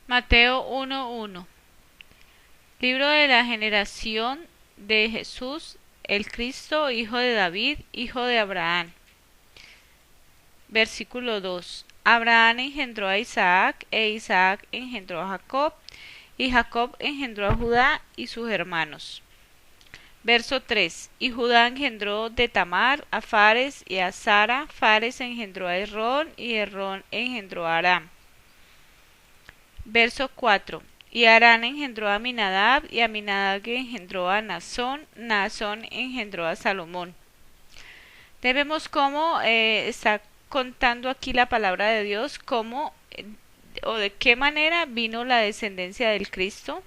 Mateo 1:1. Libro de la generación de Jesús, el Cristo, hijo de David, hijo de Abraham. Versículo 2. Abraham engendró a Isaac, e Isaac engendró a Jacob, y Jacob engendró a Judá y sus hermanos. Verso 3. Y Judá engendró de Tamar a Fares y a Zara. Fares engendró a Hesrón, y Hesrón engendró a Aram. Verso 4. Y Arán engendró a Aminadab, y Aminadab engendró a Naasón. Naasón engendró a Salomón. Vemos cómo está contando aquí la palabra de Dios, cómo o de qué manera vino la descendencia del Cristo,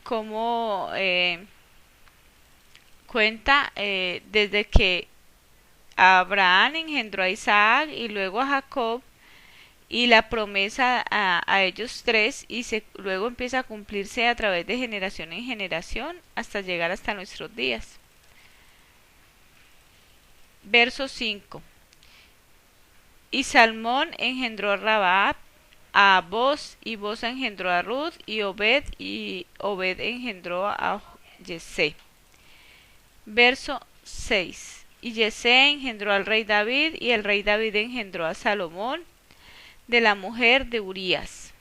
cómo cuenta desde que Abraham engendró a Isaac y luego a Jacob, y la promesa a ellos tres, y luego empieza a cumplirse a través de generación en generación hasta llegar hasta nuestros días. Verso 5. Y Salmón engendró a Rabab, a Boz, y Boz engendró a Ruth, y Obed engendró a Jesé. Verso 6. Y Jesé engendró al rey David, y el rey David engendró a Salomón de la mujer de Urías.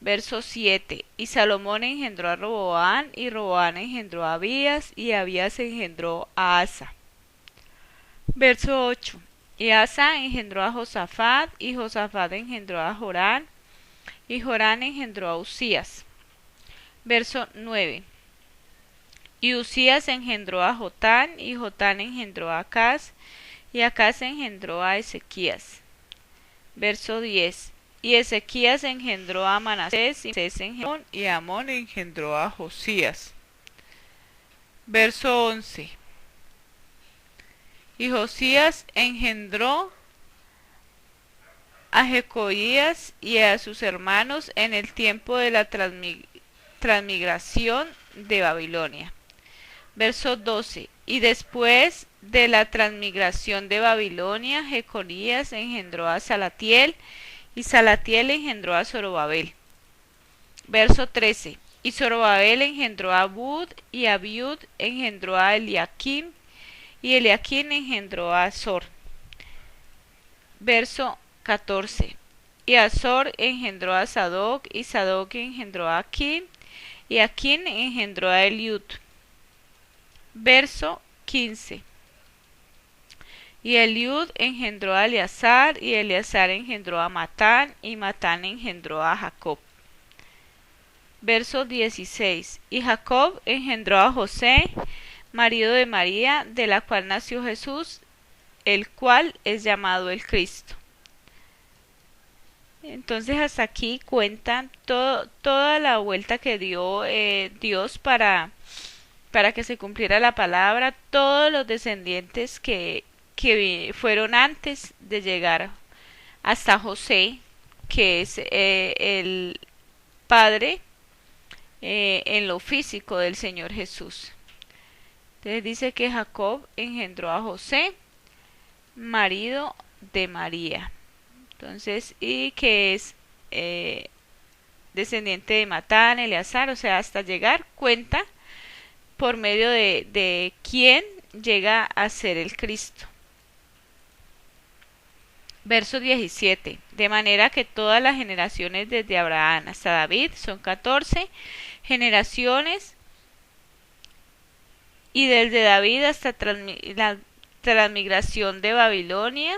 Verso 7. Y Salomón engendró a Roboán, y Roboán engendró a Abías, y Abías engendró a Asa. Verso 8. Y Asa engendró a Josafat, y Josafat engendró a Jorán, y Jorán engendró a Usías. Verso 9. Y Usías engendró a Jotán, y Jotán engendró a Acaz, y Acaz engendró a Ezequías. Verso 10. Y Ezequías engendró a Manasés, y Amón engendró a Josías. Verso 11. Y Josías engendró a Jecoías y a sus hermanos en el tiempo de la transmigración de Babilonia. Verso 12. Y después de la transmigración de Babilonia, Jeconías engendró a Salatiel, y Salatiel engendró a Zorobabel. Verso 13. Y Zorobabel engendró a Abud, y Abiud engendró a Eliakim, y Eliakim engendró a Azor. Verso 14. Y Azor engendró a Sadoc, y Sadoc engendró a Akim, y Akim engendró a Eliud. Verso 15. Y Eliud engendró a Eleazar, y Eleazar engendró a Matán, y Matán engendró a Jacob. Verso 16. Y Jacob engendró a José, marido de María, de la cual nació Jesús, el cual es llamado el Cristo. Entonces hasta aquí cuentan toda la vuelta que dio Dios para que se cumpliera la palabra, todos los descendientes que fueron antes de llegar hasta José, que es el padre en lo físico del Señor Jesús. Entonces dice que Jacob engendró a José, marido de María. Entonces, y que es descendiente de Matán, Eleazar, o sea, hasta llegar cuenta por medio de quién llega a ser el Cristo. Verso 17. De manera que todas las generaciones desde Abraham hasta David son 14 generaciones, y desde David hasta la transmigración de Babilonia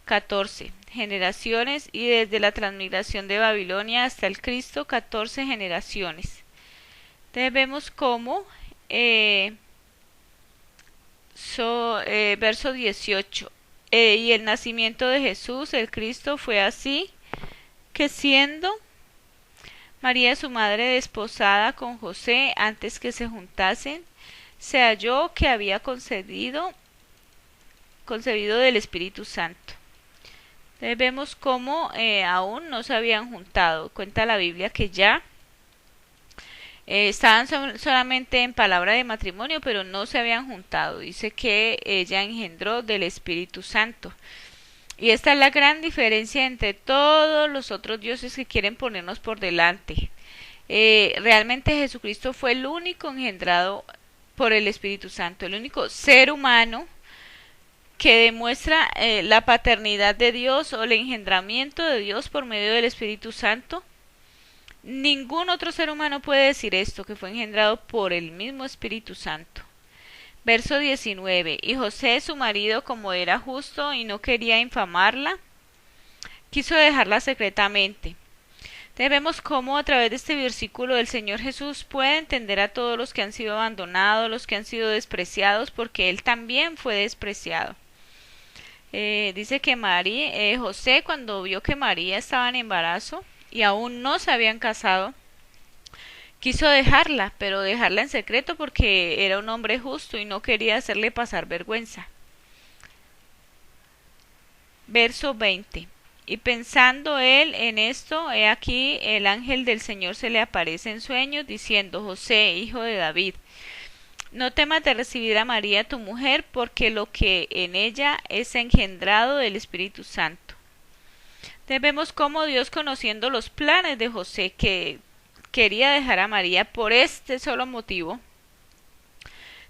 14 generaciones, y desde la transmigración de Babilonia hasta el Cristo 14 generaciones. Entonces vemos cómo verso 18. Y el nacimiento de Jesús, el Cristo, fue así, que siendo María su madre desposada con José, antes que se juntasen, se halló que había concebido del Espíritu Santo. Entonces vemos cómo aún no se habían juntado. Cuenta la Biblia que ya estaban solamente en palabra de matrimonio, pero no se habían juntado. Dice que ella engendró del Espíritu Santo. Y esta es la gran diferencia entre todos los otros dioses que quieren ponernos por delante. Realmente Jesucristo fue el único engendrado por el Espíritu Santo, el único ser humano que demuestra la paternidad de Dios o el engendramiento de Dios por medio del Espíritu Santo. Ningún otro ser humano puede decir esto, que fue engendrado por el mismo Espíritu Santo. Verso 19. Y José, su marido, como era justo y no quería infamarla, quiso dejarla secretamente. Entonces vemos cómo a través de este versículo el Señor Jesús puede entender a todos los que han sido abandonados, los que han sido despreciados, porque Él también fue despreciado. Dice que José, cuando vio que María estaba en embarazo y aún no se habían casado, quiso dejarla, pero dejarla en secreto porque era un hombre justo y no quería hacerle pasar vergüenza. Verso 20. Y pensando él en esto, he aquí el ángel del Señor se le aparece en sueños, diciendo: José, hijo de David, no temas de recibir a María tu mujer, porque lo que en ella es engendrado del Espíritu Santo. Entonces vemos cómo Dios, conociendo los planes de José, que quería dejar a María por este solo motivo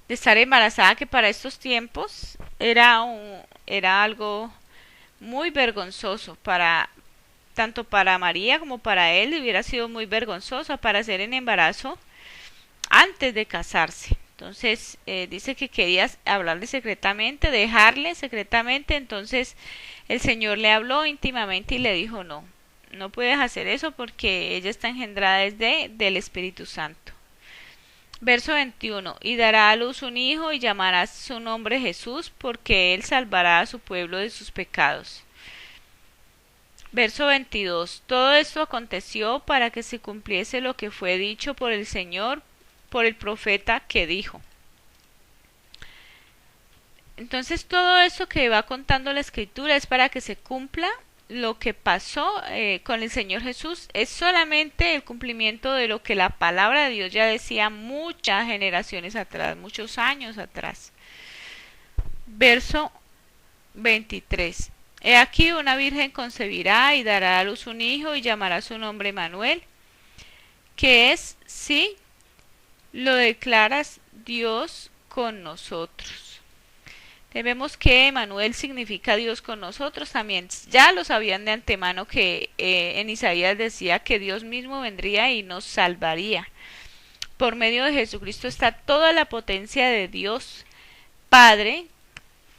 de estar embarazada, que para estos tiempos era algo muy vergonzoso, tanto para María como para él hubiera sido muy vergonzoso para hacer en embarazo antes de casarse. Entonces dice que quería hablarle secretamente, dejarle secretamente. Entonces el Señor le habló íntimamente y le dijo: no puedes hacer eso porque ella está engendrada del Espíritu Santo. Verso 21. Y dará a luz un hijo y llamará su nombre Jesús, porque él salvará a su pueblo de sus pecados. Verso 22. Todo esto aconteció para que se cumpliese lo que fue dicho por el Señor, por el profeta, que dijo. Entonces todo eso que va contando la Escritura es para que se cumpla lo que pasó con el Señor Jesús. Es solamente el cumplimiento de lo que la palabra de Dios ya decía muchas generaciones atrás, muchos años atrás. Verso 23. He aquí una virgen concebirá y dará a luz un hijo y llamará su nombre Manuel, que es, sí, lo declaras, Dios con nosotros. Vemos que Emanuel significa Dios con nosotros. También ya lo sabían de antemano que en Isaías decía que Dios mismo vendría y nos salvaría. Por medio de Jesucristo está toda la potencia de Dios Padre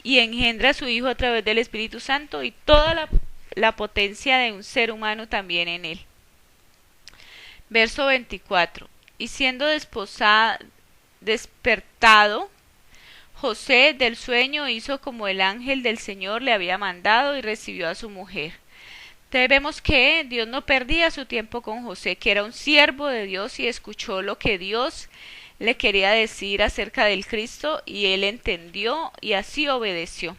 y engendra a su Hijo a través del Espíritu Santo, y toda la potencia de un ser humano también en él. Verso 24. Y siendo despertado José del sueño, hizo como el ángel del Señor le había mandado y recibió a su mujer. Entonces vemos que Dios no perdía su tiempo con José, que era un siervo de Dios y escuchó lo que Dios le quería decir acerca del Cristo, y él entendió y así obedeció.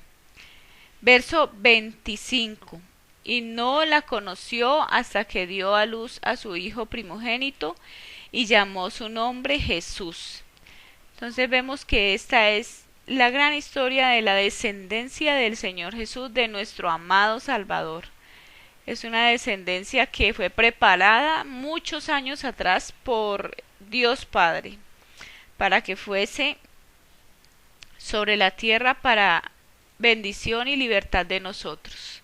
Verso 25. Y no la conoció hasta que dio a luz a su hijo primogénito y llamó su nombre Jesús. Entonces vemos que esta es la gran historia de la descendencia del Señor Jesús, de nuestro amado Salvador. Es una descendencia que fue preparada muchos años atrás por Dios Padre, para que fuese sobre la tierra para bendición y libertad de nosotros.